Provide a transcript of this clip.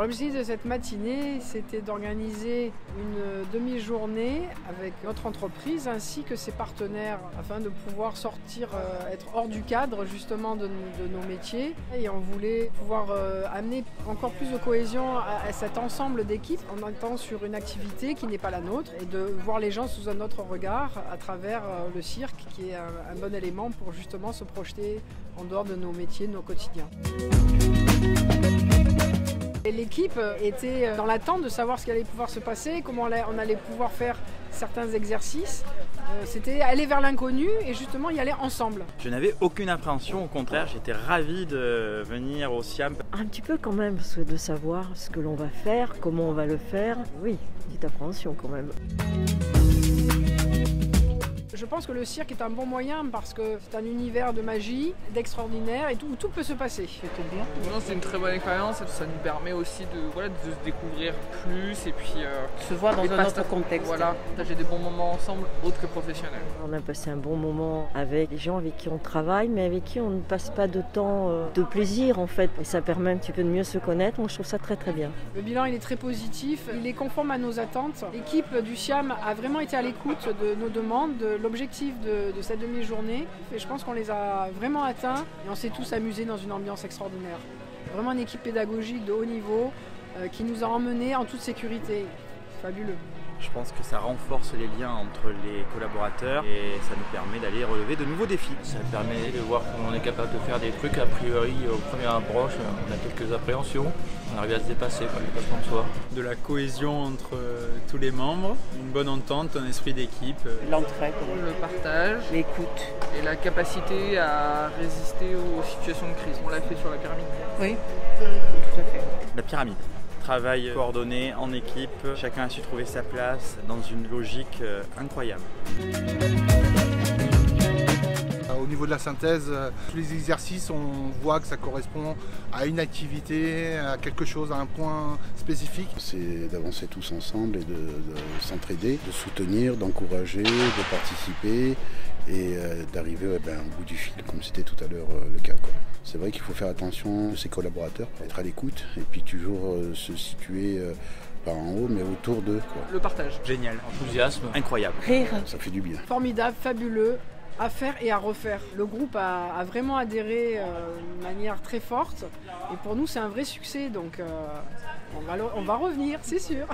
L'objectif de cette matinée, c'était d'organiser une demi-journée avec notre entreprise ainsi que ses partenaires afin de pouvoir sortir, être hors du cadre justement de nos métiers. Et on voulait pouvoir amener encore plus de cohésion à cet ensemble d'équipes en étant sur une activité qui n'est pas la nôtre et de voir les gens sous un autre regard à travers le cirque qui est un bon élément pour justement se projeter en dehors de nos métiers, de nos quotidiens. L'équipe était dans l'attente de savoir ce qui allait pouvoir se passer, comment on allait pouvoir faire certains exercices. C'était aller vers l'inconnu et justement y aller ensemble. Je n'avais aucune appréhension, au contraire, j'étais ravi de venir au SIAM. Un petit peu quand même, parce que de savoir ce que l'on va faire, comment on va le faire, oui, petite appréhension quand même. Je pense que le cirque est un bon moyen parce que c'est un univers de magie, d'extraordinaire et où tout peut se passer. C'était bien. Non, c'est une très bonne expérience, ça nous permet aussi de se découvrir plus et puis se voir dans un autre contexte. Voilà, j'ai des bons moments ensemble, autres que professionnels. On a passé un bon moment avec les gens avec qui on travaille, mais avec qui on ne passe pas de temps de plaisir en fait. Et ça permet un petit peu de mieux se connaître, moi je trouve ça très très bien. Le bilan il est très positif, il est conforme à nos attentes. L'équipe du SIAM a vraiment été à l'écoute de nos demandes, de l'objectif de cette demi-journée et je pense qu'on les a vraiment atteints et on s'est tous amusés dans une ambiance extraordinaire. Vraiment une équipe pédagogique de haut niveau qui nous a emmenés en toute sécurité. Fabuleux. Je pense que ça renforce les liens entre les collaborateurs et ça nous permet d'aller relever de nouveaux défis. Ça permet de voir qu'on est capable de faire des trucs a priori au premier approche, on a quelques appréhensions, on arrive à se dépasser par le dépassement de soi. De la cohésion entre tous les membres, une bonne entente, un esprit d'équipe. L'entraide, le partage, l'écoute et la capacité à résister aux situations de crise. On l'a fait sur la pyramide. Oui, tout à fait. La pyramide. Travail coordonné en équipe, chacun a su trouver sa place dans une logique incroyable. Au niveau de la synthèse, tous les exercices, on voit que ça correspond à une activité, à quelque chose, à un point spécifique. C'est d'avancer tous ensemble et de s'entraider, de soutenir, d'encourager, de participer et d'arriver au bout du fil, comme c'était tout à l'heure le cas. C'est vrai qu'il faut faire attention à ses collaborateurs, être à l'écoute et puis toujours se situer pas en haut mais autour d'eux. Le partage. Génial. Enthousiasme. Incroyable. Rire. Ça fait du bien. Formidable, fabuleux, à faire et à refaire. Le groupe a vraiment adhéré de manière très forte et pour nous c'est un vrai succès donc on va revenir, c'est sûr.